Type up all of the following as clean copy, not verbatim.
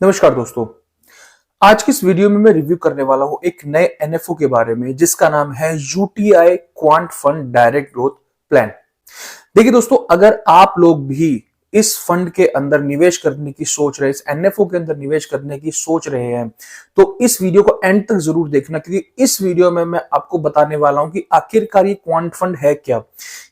नमस्कार दोस्तों। आज की इस वीडियो में मैं रिव्यू करने वाला हूं एक नए एनएफओ के बारे में जिसका नाम है UTI quant fund direct growth plan. देखिए दोस्तों, अगर आप लोग भी इस फंड के अंदर निवेश करने की सोच रहे हैं, इस एनएफओ के अंदर निवेश करने की सोच रहे हैं, तो इस वीडियो को एंड तक जरूर देखना, क्योंकि इस वीडियो में मैं आपको बताने वाला हूं कि आखिरकार ये क्वांट फंड है क्या,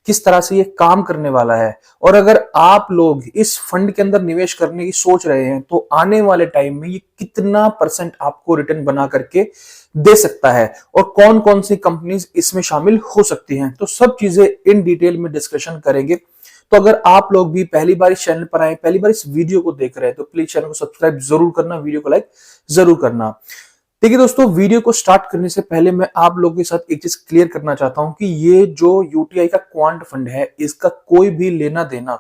किस तरह से ये काम करने वाला है। और अगर आप लोग इस फंड के अंदर निवेश करने की सोच रहे हैं तो आने वाले टाइम में ये कितना परसेंट आपको रिटर्न बना करके दे सकता है और कौन कौन सी कंपनीज इसमें शामिल हो सकती हैं, तो सब चीजें इन डिटेल में डिस्कशन करेंगे। तो अगर आप लोग भी पहली बार इस चैनल पर आए, पहली बार इस वीडियो को देख रहे हैं, तो प्लीज चैनल को सब्सक्राइब जरूर करना, वीडियो को लाइक जरूर करना। देखिए दोस्तों, वीडियो को स्टार्ट करने से पहले मैं आप लोगों के साथ एक चीज क्लियर करना चाहता हूं कि ये जो यूटीआई का क्वांट फंड है, इसका कोई भी लेना देना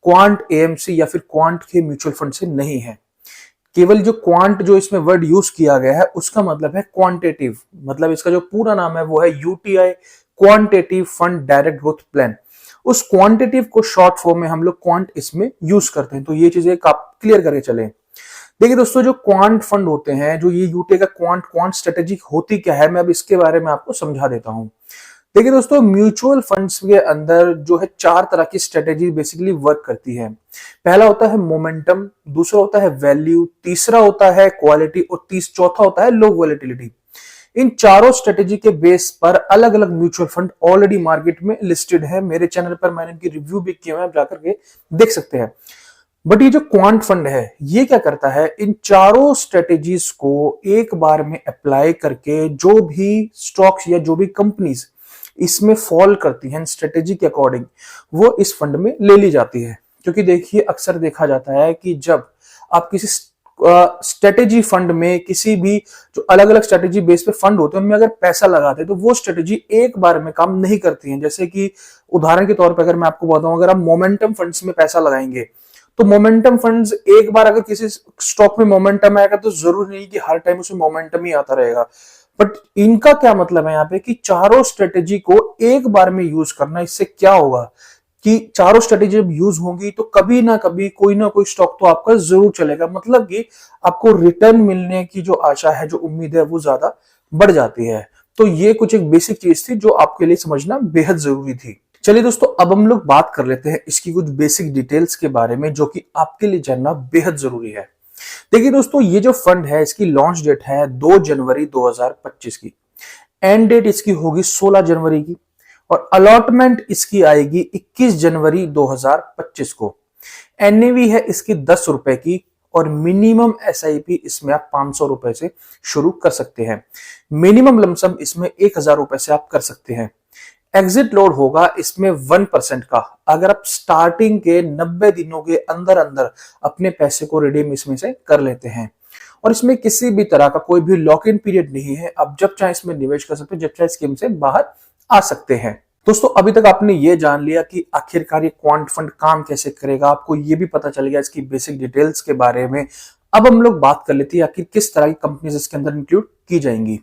क्वांट एएमसी या फिर क्वांट के म्यूचुअल फंड से नहीं है। केवल जो क्वांट जो इसमें वर्ड यूज किया गया है उसका मतलब है क्वांटिटेटिव, मतलब इसका जो पूरा नाम है वो है UTI quantitative fund direct growth plan. उस क्वांटिटेटिव को शॉर्ट फॉर्म में हम लोग क्वांट इसमें यूज करते हैं, तो ये चीजें आप क्लियर करके चले। देखिए दोस्तों, जो क्वांट फंड होते हैं, जो ये यूटीआई का क्वांट स्ट्रेटेजी होती क्या है, मैं अब इसके बारे में आपको समझा देता हूं। देखिए दोस्तों, म्यूचुअल फंड्स के अंदर जो है 4 तरह की स्ट्रेटेजी बेसिकली वर्क करती है। पहला होता है मोमेंटम, दूसरा होता है वैल्यू, तीसरा होता है क्वालिटी और चौथा होता है लो वॉलेटिलिटी। इन चारों स्ट्रेटेजी के बेस पर अलग अलग म्यूचुअल फंड ऑलरेडी मार्केट में लिस्टेड है। मेरे चैनल पर मैंने इनकी रिव्यू भी किए हैं, आप जाकर के देख सकते हैं। बट ये जो क्वांट फंड है ये क्या करता है, इन चारों स्ट्रेटेजीज को एक बार में अप्लाई करके जो भी स्टॉक्स या जो भी कंपनीज इसमें फॉल करती हैं स्ट्रेटेजी के अकॉर्डिंग, वो इस फंड में ले ली जाती है। क्योंकि देखिए, अक्सर देखा जाता है कि जब आप किसी स्ट्रेटेजी फंड में, किसी भी जो अलग अलग स्ट्रेटेजी बेस पे फंड होते हैं उनमें अगर पैसा लगाते हैं तो वो स्ट्रेटेजी एक बार में काम नहीं करती है। जैसे कि उदाहरण के तौर पर अगर मैं आपको बताऊं, अगर आप मोमेंटम फंड्स में पैसा लगाएंगे तो मोमेंटम फंड्स एक बार अगर किसी स्टॉक में मोमेंटम आएगा तो जरूरी नहीं कि हर टाइम उसमें मोमेंटम ही आता रहेगा। बट इनका क्या मतलब है यहाँ पे कि चारों स्ट्रेटेजी को एक बार में यूज करना, इससे क्या होगा कि चारों स्ट्रेटेजी जब यूज होंगी तो कभी ना कभी कोई ना कोई स्टॉक तो आपका जरूर चलेगा, मतलब कि आपको रिटर्न मिलने की जो आशा है, जो उम्मीद है, वो ज्यादा बढ़ जाती है। तो ये कुछ एक बेसिक चीज थी जो आपके लिए समझना बेहद जरूरी थी। चलिए दोस्तों, अब हम लोग बात कर लेते हैं इसकी कुछ बेसिक डिटेल्स के बारे में जो कि आपके लिए जानना बेहद जरूरी है। देखिए दोस्तों, ये जो फंड है इसकी लॉन्च डेट है 2 जनवरी 2025 की, एंड डेट इसकी होगी 16 जनवरी की और अलॉटमेंट इसकी आएगी 21 जनवरी 2025 को। एनएवी है इसकी 10 रुपए की और मिनिमम एसआईपी इसमें आप 500 रुपए से शुरू कर सकते हैं। मिनिमम लमसम इसमें 1000 रुपए से आप कर सकते हैं। एग्जिट लोड होगा इसमें 1% का, अगर आप स्टार्टिंग के 90 दिनों के अंदर अंदर अपने पैसे को रिडीम इसमें से कर लेते हैं। और इसमें किसी भी तरह का कोई भी लॉक इन पीरियड नहीं है, आप जब चाहे इसमें निवेश कर सकते हैं, जब चाहे स्कीम से बाहर आ सकते हैं। दोस्तों, अभी तक आपने ये जान लिया कि आखिरकार ये क्वांट फंड काम कैसे करेगा, आपको ये भी पता चल गया इसकी बेसिक डिटेल्स के बारे में। अब हम लोग बात कर लेते हैं आखिर किस तरह की कंपनीज इसके अंदर इंक्लूड की जाएंगी।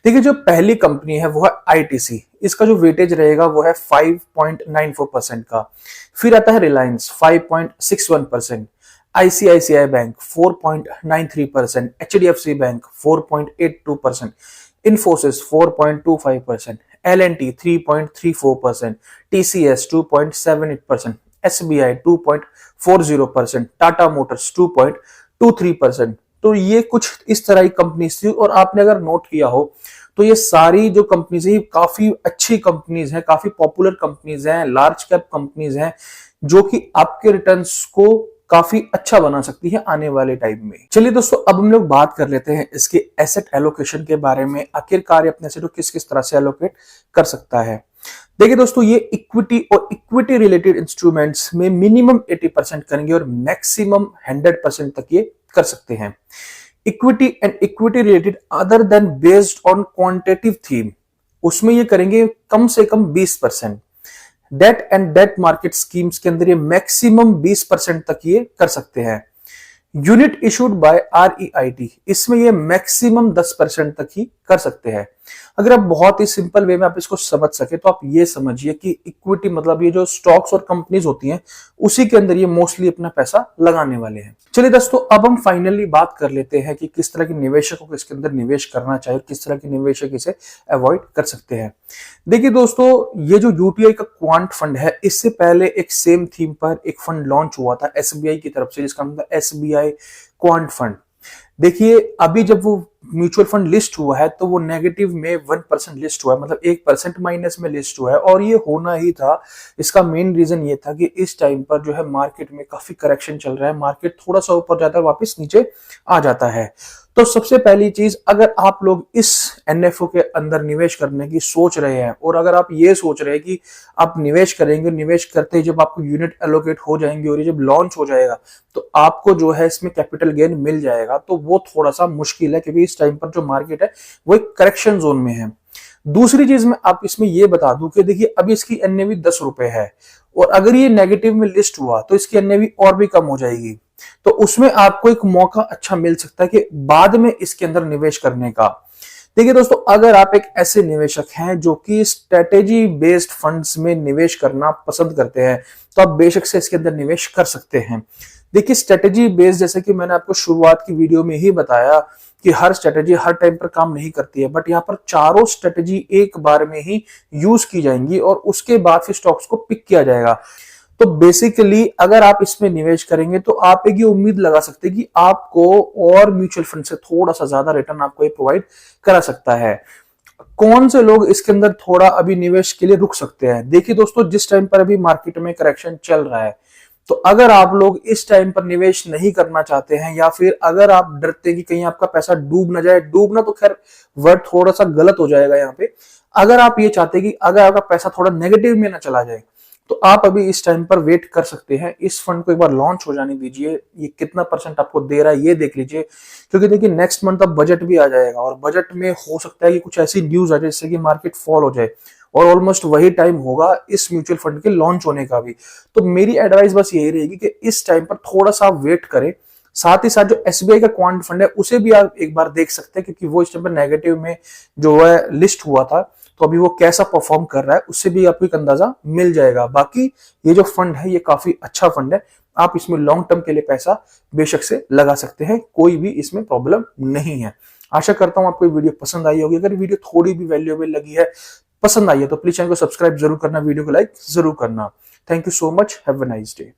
देखिए, जो पहली कंपनी है वो है आईटीसी, इसका जो वेटेज रहेगा वो है 5.94% का। फिर आता है Reliance 5.61%, ICICI bank 4.93%, HDFC bank 4.82%, Infosys 4.25%, LNT 3.34%, TCS 2.78%, SBI 2.40%, Tata Motors 2.23%। तो ये कुछ इस तरह की कंपनीज थी। और आपने अगर नोट किया हो तो ये सारी जो कंपनीज है काफी अच्छी कंपनीज हैं, काफी पॉपुलर कंपनीज हैं, लार्ज कैप कंपनीज हैं, जो कि आपके रिटर्न्स को काफी अच्छा बना सकती है आने वाले टाइम में। चलिए दोस्तों, अब हम लोग बात कर लेते हैं इसके एसेट एलोकेशन के बारे में। आखिरकार अपने एसेट को किस किस तरह से एलोकेट कर सकता है। देखिए दोस्तों, ये इक्विटी और इक्विटी रिलेटेड इंस्ट्रूमेंट्स में मिनिमम 80% करेंगे और मैक्सिमम 100% तक ये कर सकते हैं। Equity and equity related other than based on quantitative theme, उसमें ये करेंगे कम से कम 20%। Debt and debt market schemes के अंदर ये मैक्सिमम 20% तक ये कर सकते हैं। यूनिट इशूड बाय आरईआईटी, इसमें ये मैक्सिमम 10% तक ही कर सकते हैं। अगर आप बहुत ही सिंपल वे में आप इसको समझ सके तो आप ये समझिए कि इक्विटी मतलब ये जो स्टॉक्स और कंपनीज होती हैं उसी के अंदर ये मोस्टली अपना पैसा लगाने वाले हैं। चलिए दोस्तों, अब हम फाइनली बात कर लेते हैं कि किस तरह के निवेशकों को इसके अंदर निवेश करना चाहिए, किस तरह के निवेशक इसे अवॉइड कर सकते हैं। देखिए दोस्तों, ये जो यूटीआई का क्वांट फंड है, इससे पहले एक सेम थीम पर एक फंड लॉन्च हुआ था एसबीआई की तरफ से, जिसका नाम था एसबीआई क्वांट फंड। देखिए, अभी जब वो म्यूचुअल फंड लिस्ट हुआ है तो वो नेगेटिव में 1% लिस्ट हुआ है, मतलब 1% माइनस में लिस्ट हुआ है, और ये होना ही था। इसका मेन रीजन ये था कि इस टाइम पर जो है मार्केट में काफी करेक्शन चल रहा है, मार्केट थोड़ा सा ऊपर जाता है वापस नीचे आ जाता है। तो सबसे पहली चीज, अगर आप लोग इस एनएफओ के अंदर निवेश करने की सोच रहे हैं और अगर आप ये सोच रहे हैं कि आप निवेश करेंगे, निवेश करते ही जब आपको यूनिट एलोकेट हो जाएंगे और ये जब लॉन्च हो जाएगा तो आपको जो है इसमें कैपिटल गेन मिल जाएगा, तो वो थोड़ा सा मुश्किल है, क्योंकि इस टाइम पर जो मार्केट है वो एक करेक्शन जोन में है। दूसरी चीज मैं आप इसमें ये बता दूं कि देखिए, अभी इसकी एनएवी 10 रुपए है और अगर ये नेगेटिव में लिस्ट हुआ तो इसकी एनएवी और भी कम हो जाएगी। तो उसमें आपको एक मौका अच्छा मिल सकता है कि बाद में इसके अंदर निवेश करने का। देखिए दोस्तों, अगर आप एक ऐसे निवेशक हैं जो कि स्ट्रेटेजी बेस्ड फंड्स में निवेश करना पसंद करते हैं तो आप बेशक से इसके अंदर निवेश कर सकते हैं। देखिए, स्ट्रेटेजी बेस्ड, जैसे कि मैंने आपको शुरुआत की वीडियो में ही बताया कि हर स्ट्रेटेजी हर टाइम पर काम नहीं करती है, बट यहाँ पर चारों स्ट्रेटेजी एक बार में ही यूज की जाएंगी और उसके बाद फिर स्टॉक्स को पिक किया जाएगा। तो बेसिकली अगर आप इसमें निवेश करेंगे तो आप एक ये उम्मीद लगा सकते हैं कि आपको और म्यूचुअल फंड से थोड़ा सा ज्यादा रिटर्न आपको ये प्रोवाइड करा सकता है। कौन से लोग इसके अंदर थोड़ा अभी निवेश के लिए रुक सकते हैं? देखिए दोस्तों, जिस टाइम पर अभी मार्केट में करेक्शन चल रहा है, तो अगर आप लोग इस टाइम पर निवेश नहीं करना चाहते हैं या फिर अगर आप डरते हैं कि कहीं आपका पैसा डूब ना जाए, डूबना तो खैर वर्ड थोड़ा सा गलत हो जाएगा यहाँ पे, अगर आप ये चाहते हैं कि अगर आपका पैसा थोड़ा नेगेटिव में ना चला जाए तो आप अभी इस टाइम पर वेट कर सकते हैं। इस फंड को एक बार लॉन्च हो जाने दीजिए, ये कितना परसेंट आपको दे रहा है ये देख लीजिए, क्योंकि देखिए नेक्स्ट मंथ अब बजट भी आ जाएगा और बजट में हो सकता है कि कुछ ऐसी न्यूज आ जाए जिससे कि मार्केट फॉल हो जाए, और ऑलमोस्ट वही टाइम होगा इस म्यूचुअल फंड के लॉन्च होने का भी। तो मेरी एडवाइस बस यही रहेगी कि इस टाइम पर थोड़ा सा वेट करें। साथ ही साथ जो एसबीआई का क्वांट फंड है उसे भी आप एक बार देख सकते हैं, क्योंकि वो इस टाइम पर नेगेटिव में जो है लिस्ट हुआ था, तो अभी वो कैसा परफॉर्म कर रहा है उससे भी आपको एक अंदाजा मिल जाएगा। बाकी ये जो फंड है ये काफी अच्छा फंड है, आप इसमें लॉन्ग टर्म के लिए पैसा बेशक से लगा सकते हैं, कोई भी इसमें प्रॉब्लम नहीं है। आशा करता हूं आपको ये वीडियो पसंद आई होगी। अगर वीडियो थोड़ी भी वैल्यूएबल लगी है, पसंद आई है, तो प्लीज चैनल को सब्सक्राइब जरूर करना, वीडियो को लाइक जरूर करना। Thank you so much, have a nice day.